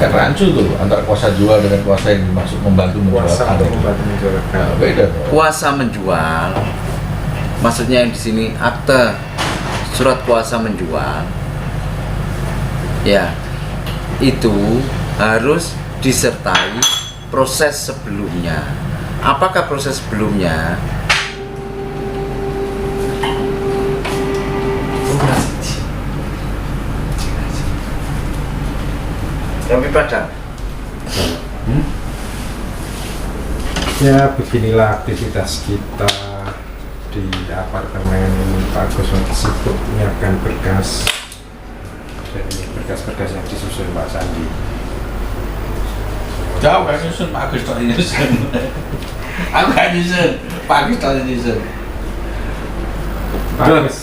kan rancu tuh antara kuasa jual dengan kuasa yang dimaksud membantu menjual. Kuasa untuk membantu menjual. Nah, beda tuh. Kuasa menjual, maksudnya yang di sini akte surat kuasa menjual, ya itu harus disertai proses sebelumnya. Apakah proses sebelumnya? Tapi pada Ya beginilah aktivitas kita di apartemen Pak Gusman sibuk menyiapkan berkas, dan ini berkas-berkas yang disusun Pak Sandi. Jauh kan nyusun Pak Agus tak nyusun. Aku kan nyusun, Pak Agus tak nyusun. Pak Agus,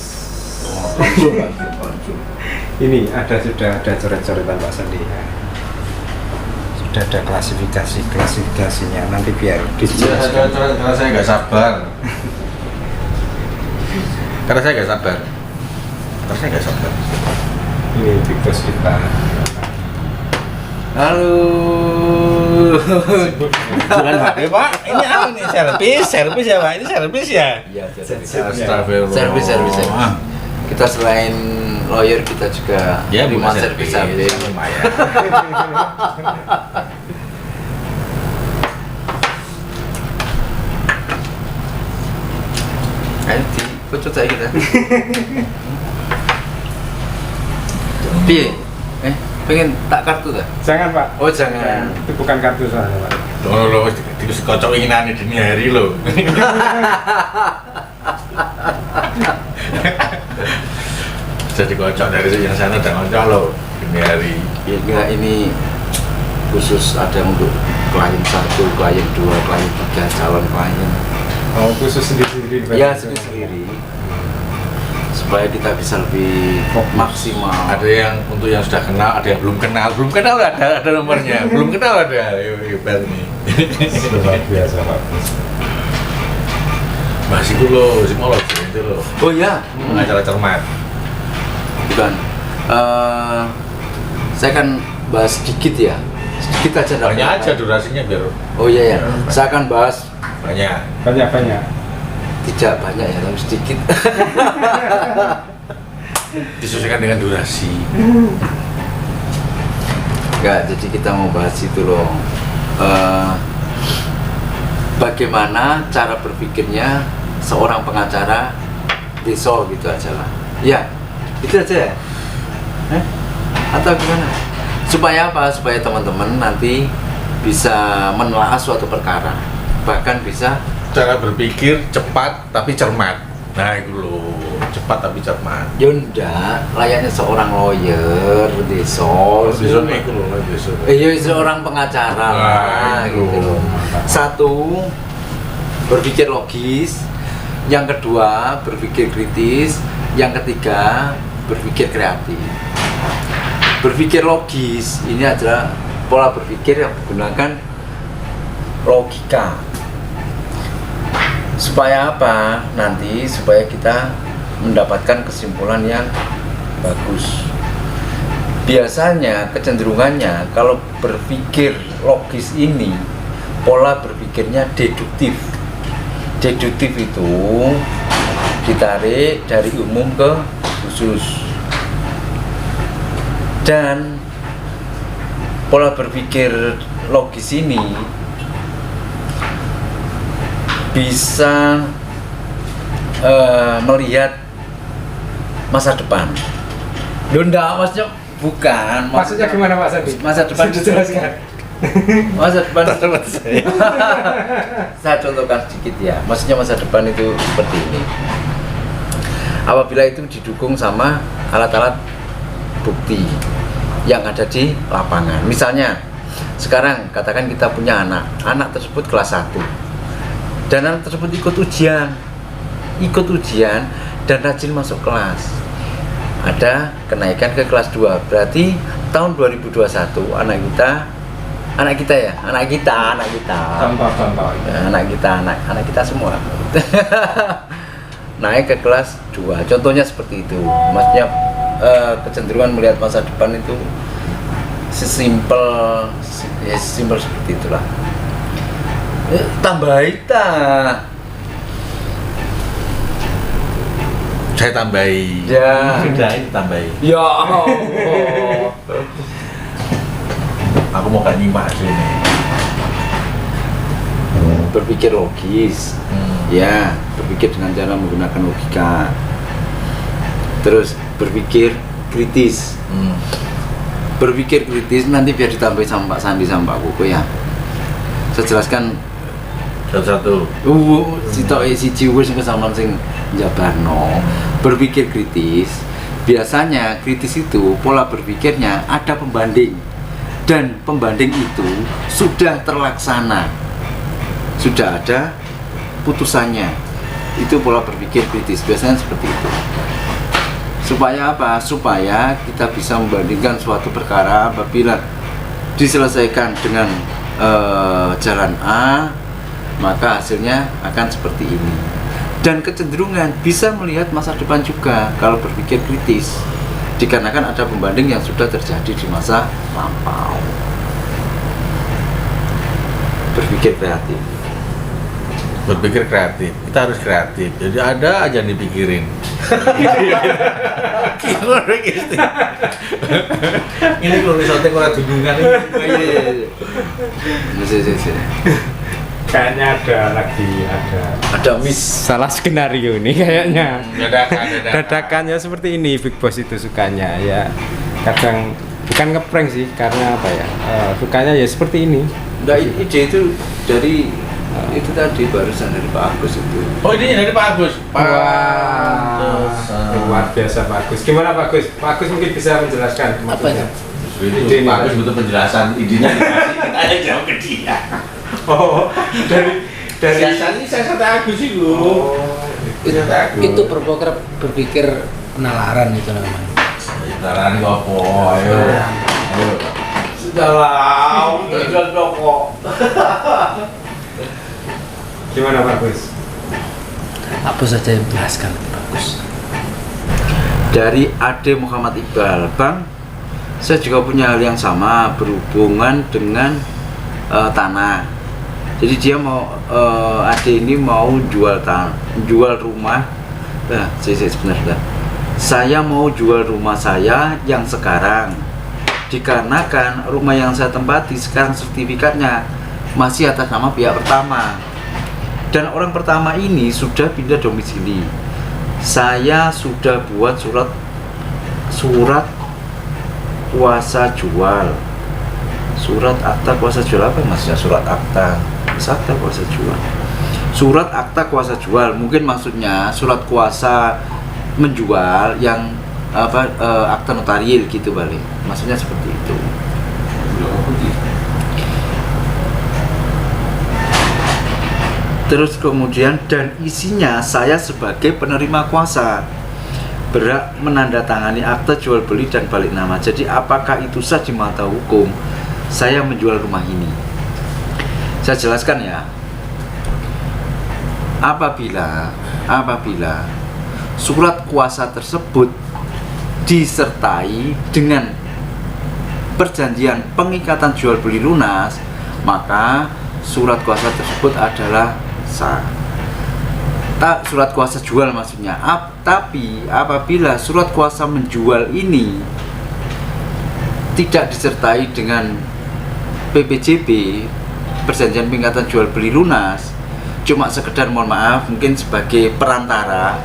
ini sudah ada coret-coretan Pak Sandi. Sudah ada klasifikasinya, nanti biar dijelaskan. Karena saya nggak sabar. Karena saya nggak sabar. Ini bigos kita. halo. Jangan pakai Pak. Ini apa nih servis ya Pak? Ini servis ya? Iya, Astagfirullah. servis. Kita selain lawyer kita juga Ya, rumah bukan servis servis. habis. Lumayan. Ayo dikucut saya kita. Piye? Pengen tak kartu dah? Jangan Pak. Oh jangan. Itu bukan kartu soalnya Pak. Loh, dikocok inginannya dini hari loh. Jadi kocok dari yang sana dan kocok loh dini hari. Ya enggak, ini khusus ada untuk klien 1, klien 2, klien 3, calon klien. Oh, khusus sendiri-sendiri. Ya sendiri-sendiri. Supaya kita bisa lebih maksimal. Ada yang untuk yang sudah kenal, ada yang belum kenal ada nomornya, belum kenal ada. Hebat nih. Luar biasa Pak. Masih itu loh, si molot itu loh. Oh iya, Acara cermat. bukan. Saya kan bahas sedikit ya, sedikit aja. nggak Banyak apa-apa. aja durasinya biar Oh iya ya, saya akan bahas banyak. Banyak. tidak banyak ya, tapi sedikit. Disesuaikan dengan durasi. Enggak, jadi kita mau bahas itu loh. Bagaimana cara berpikirnya seorang pengacara Deso gitu aja lah. Ya, itu aja ya. Atau gimana? Supaya apa? Supaya teman-teman nanti bisa menelaah suatu perkara, bahkan bisa Cara berpikir cepat tapi cermat. Nah itu loh, cepat tapi cermat. yunda layaknya seorang lawyer Deso. Besok itu loh, besok. Iya, seorang pengacara lah, Wah, itu. gitu loh. Satu, berpikir logis. Yang kedua, berpikir kritis. Yang ketiga, berpikir kreatif. Berpikir logis, ini adalah pola berpikir yang menggunakan logika. Supaya apa? Nanti supaya kita mendapatkan kesimpulan yang bagus. Biasanya kecenderungannya kalau berpikir logis ini pola berpikirnya deduktif. Deduktif itu ditarik dari umum ke khusus. Dan pola berpikir logis ini bisa melihat masa depan. Enggak, maksudnya bukan. Maksudnya gimana Pak Sandi? Masa depan Sudah jelaskan. Masa depan saya contohkan sedikit ya. Maksudnya masa depan itu seperti ini. Apabila itu didukung sama alat-alat bukti yang ada di lapangan. Misalnya sekarang katakan kita punya anak tersebut kelas 1 dan anak tersebut ikut ujian dan rajin masuk kelas. Ada kenaikan ke kelas 2. Berarti tahun 2021 anak kita Contoh. anak kita semua naik ke kelas 2. Contohnya seperti itu. Maksudnya kecenderungan melihat masa depan itu sesimpel ya sesimpel seperti itulah. Tambahin ta. Saya tambahi. Ya. Sudah ini tambahi. Ya Allah. Aku mau gak nyimak sini. Berpikir logis. Ya, berpikir dengan cara menggunakan logika. Terus berpikir kritis. Berpikir kritis nanti biar ditambahin sama Pak Sandi sama Pak Koko ya. Saya jelaskan Satu-satu. si ciwis sing kesamaan sing jabarno. Berpikir kritis. Biasanya kritis itu pola berpikirnya ada pembanding. Dan pembanding itu sudah terlaksana. Sudah ada putusannya. Itu pola berpikir kritis. Biasanya seperti itu. Supaya apa? Supaya kita bisa membandingkan suatu perkara apabila diselesaikan dengan jalan A, maka hasilnya akan seperti ini. Dan kecenderungan bisa melihat masa depan juga kalau berpikir kritis, dikarenakan ada pembanding yang sudah terjadi di masa lampau. Berpikir kreatif. Berpikir kreatif. Kita harus kreatif. Jadi ada aja yang dipikirin. Ini kalau misalnya kalau dungungan ini. Kayaknya ada Miss. salah skenario ini kayaknya. Dadakan. Dadakannya seperti ini Big Boss itu sukanya ya. Kadang bukan ngeprank sih karena apa ya? Sukanya ya seperti ini. Enggak, ide itu dari itu tadi barusan dari Pak Agus itu. Oh ini dari Pak Agus. Wah, luar biasa Pak Agus. Gimana Pak Agus? Pak Agus mungkin bisa menjelaskan maksudnya. Itu Pak Agus butuh penjelasan idenya dikasih, kita aja jauh ke dia. Oh, dari Biasanya saya kata Agus itu. Itu berpikir penalaran itu namanya. Penjelasan apa? Ayo. Sudahlah, tinggal rokok. gimana Pak Agus? Apa saja yang menjelaskan bagus. Dari Ade Muhammad Iqbal, Bang, saya juga punya hal yang sama berhubungan dengan tanah. Jadi dia mau Ade ini mau jual rumah. Sebenarnya saya mau jual rumah saya yang sekarang, dikarenakan rumah yang saya tempati sekarang sertifikatnya masih atas nama pihak pertama, dan orang pertama ini sudah pindah domisili. Saya sudah buat surat kuasa jual, surat akta kuasa jual. Apa maksudnya surat akta kuasa jual? Surat akta kuasa jual mungkin maksudnya surat kuasa menjual yang akta notarial gitu balik. Maksudnya seperti itu. Terus kemudian dan isinya saya sebagai penerima kuasa berhak menandatangani akte jual beli dan balik nama. Jadi apakah itu sah di mata hukum saya menjual rumah ini? Saya jelaskan ya. Apabila surat kuasa tersebut disertai dengan perjanjian pengikatan jual beli lunas, maka surat kuasa tersebut adalah sah. Surat kuasa jual maksudnya. Tapi apabila surat kuasa menjual ini tidak disertai dengan PPJB, perjanjian pengikatan jual beli lunas, cuma sekedar mohon maaf mungkin sebagai perantara,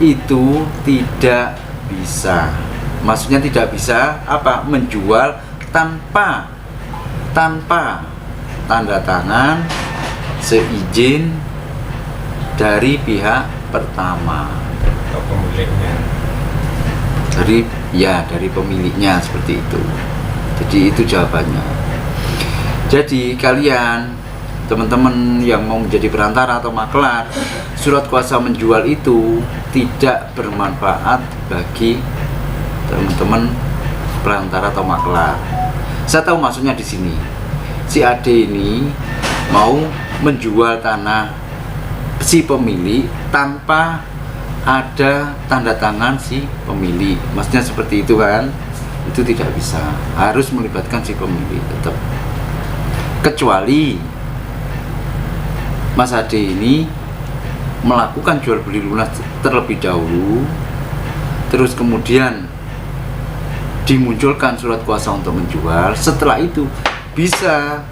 itu tidak bisa. Maksudnya tidak bisa menjual tanpa tanda tangan seizin dari pihak pertama, Pemiliknya. dari pemiliknya, seperti itu. Jadi itu jawabannya. Jadi kalian teman-teman yang mau menjadi perantara atau maklar, surat kuasa menjual itu tidak bermanfaat bagi teman-teman perantara atau maklar. Saya tahu maksudnya di sini. Si Ade ini mau menjual tanah si pemilik tanpa ada tanda tangan si pemilik. Maksudnya seperti itu kan? itu tidak bisa, harus melibatkan si pemilik tetap, kecuali Mas Ade ini melakukan jual beli lunas terlebih dahulu, terus kemudian dimunculkan surat kuasa untuk menjual. Setelah itu bisa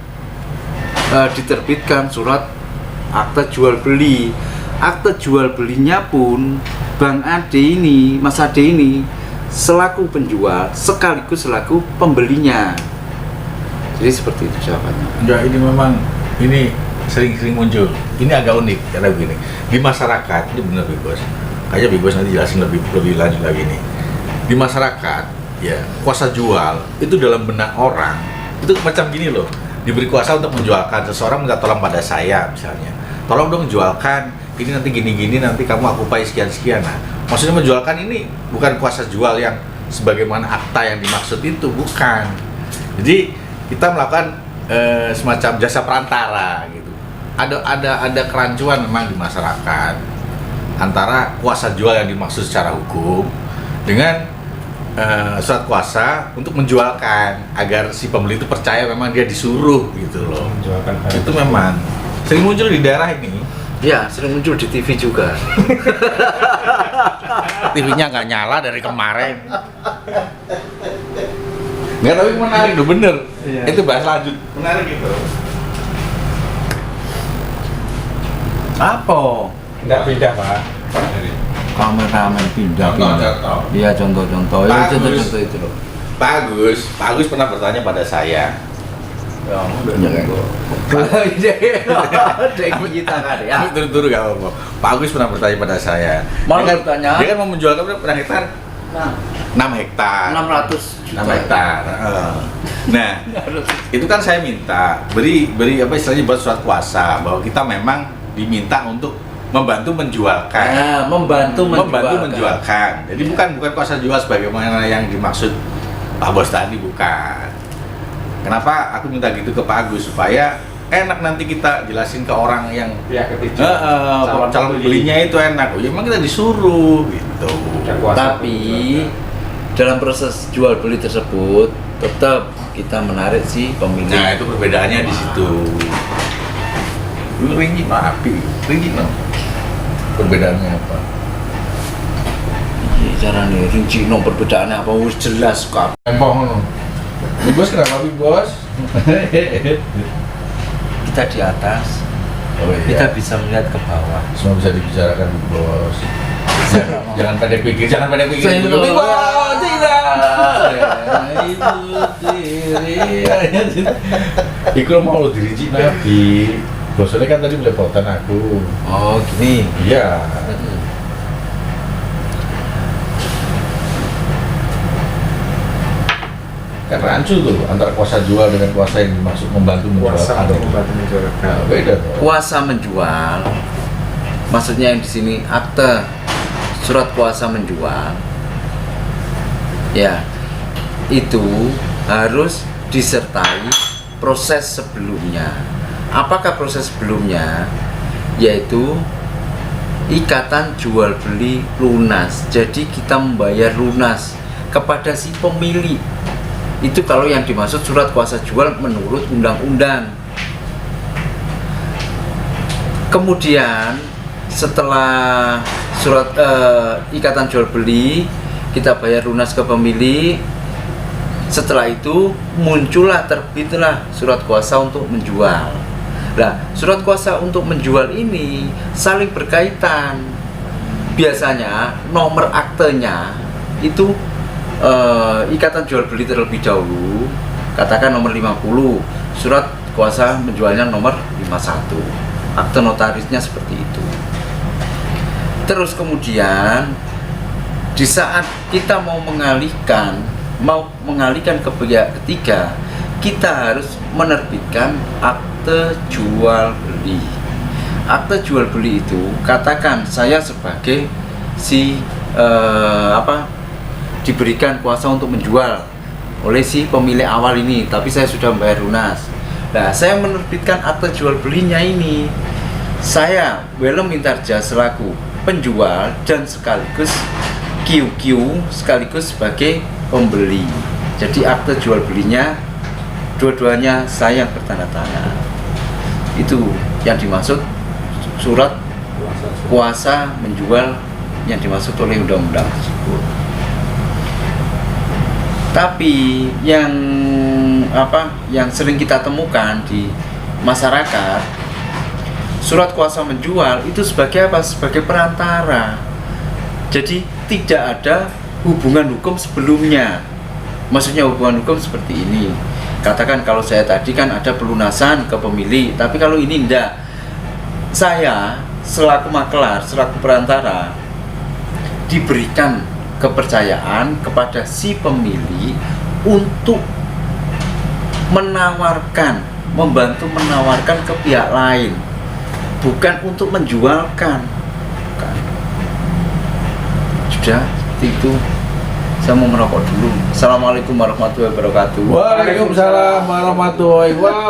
diterbitkan surat akte jual beli. Akte jual belinya pun Bang Ade ini, Mas Ade ini selaku penjual sekaligus selaku pembelinya. Jadi seperti itu jawabannya. Enggak, ini memang ini sering-sering muncul. Ini agak unik karena begini. Di masyarakat, ini benar Big Boss. Kayaknya Big Boss nanti jelasin lebih lanjut lagi nih. Di masyarakat, ya kuasa jual itu dalam benak orang itu macam gini loh. Diberi kuasa untuk menjualkan, seseorang minta tolong pada saya misalnya. Tolong dong jualkan. Ini nanti gini-gini, nanti kamu akupai sekian-sekian. Nah, maksudnya menjualkan ini bukan kuasa jual yang sebagaimana akta yang dimaksud itu, bukan. Jadi kita melakukan semacam jasa perantara gitu. Ada kerancuan memang di masyarakat antara kuasa jual yang dimaksud secara hukum dengan surat kuasa untuk menjualkan agar si pembeli itu percaya memang dia disuruh gitu loh. Menjualkan barang. Itu memang sering muncul di daerah ini. Ya, sering muncul di TV juga. TV-nya nggak nyala dari kemarin. Nggak, tapi menarik loh, bener. Iya. Itu bahas lanjut. Menarik itu. Apa? Tidak pindah Pak. Kameramen pindah. Contoh. Iya, contoh-contoh. Ya, Bagus. contoh-contoh itu loh. Pak Agus pernah bertanya pada saya. Ya, udah kita kan ya. Turu-turu gak apa-apa. Pak Agus pernah bertanya pada saya. Malah Dia kan, bertanya. dia kan mau menjualkan berapa hektar? 6 hektar. 600 juta. 6 hektar. Nah, itu kan saya minta beri apa istilahnya buat surat kuasa bahwa kita memang diminta untuk membantu menjualkan. Nah, membantu menjualkan. Jadi bukan kuasa jual sebagaimana yang dimaksud Pak Bos tadi, bukan. Kenapa aku minta gitu ke Pak Agus supaya enak nanti kita jelasin ke orang yang Pihak ketiga. calon pembelinya itu enak. Oh, ya emang kita disuruh gitu. Tapi dalam proses jual beli tersebut tetap kita menarik si pemilik. Nah, itu perbedaannya di situ. Lu ringi api, ringi no. Perbedaannya apa? Cara nih rinci no perbedaannya apa wis jelas kok. Empong no. Big Boss kenapa Big Boss? Kita di atas, Oh iya. kita bisa melihat ke bawah. Semua bisa dibicarakan Big Boss. Jangan pendek pikir, jangan pendek pikir. Saya Big itu- Boss, tidak. Iku mau lo dirinci nabi. Bosnya kan tadi melepotan aku. Oh gini. Iya. Kan rancu tuh antara kuasa jual dengan kuasa yang dimaksud membantu menjual. Kuasa untuk membantu menjualkan. Nah, beda tuh. Kuasa menjual, maksudnya yang di sini akte surat kuasa menjual, ya itu harus disertai proses sebelumnya. Apakah proses sebelumnya? Yaitu ikatan jual beli lunas. Jadi kita membayar lunas kepada si pemilik. Itu kalau yang dimaksud surat kuasa jual menurut undang-undang. Kemudian setelah surat ikatan jual beli kita bayar lunas ke pemilik, setelah itu muncullah terbitlah surat kuasa untuk menjual. Nah, surat kuasa untuk menjual ini saling berkaitan. Biasanya nomor aktenya itu ikatan jual beli terlebih dahulu, katakan nomor 50, surat kuasa menjualnya nomor 51, akte notarisnya seperti itu. Terus kemudian di saat kita mau mengalihkan ke pihak ketiga, kita harus menerbitkan akte jual beli. Akte jual beli itu katakan saya sebagai si diberikan kuasa untuk menjual oleh si pemilik awal ini, tapi saya sudah membayar lunas. Nah, saya menerbitkan akte jual belinya ini. Saya Willem Mintarja selaku penjual dan sekaligus QQ sekaligus sebagai pembeli. Jadi akte jual belinya dua-duanya saya yang bertanda tangan. Itu yang dimaksud surat kuasa menjual yang dimaksud oleh undang-undang tersebut. Tapi yang sering kita temukan di masyarakat, surat kuasa menjual itu sebagai apa? Sebagai perantara. Jadi tidak ada hubungan hukum sebelumnya. Maksudnya hubungan hukum seperti ini. Katakan kalau saya tadi kan ada pelunasan ke pemilik, tapi kalau ini enggak. Saya selaku makelar, selaku perantara diberikan kepercayaan kepada si pemilik untuk menawarkan, membantu menawarkan ke pihak lain, bukan untuk menjualkan. Bukan. Sudah, itu saya mau merokok dulu. Assalamualaikum warahmatullahi wabarakatuh. Waalaikumsalam warahmatullahi wabarakatuh.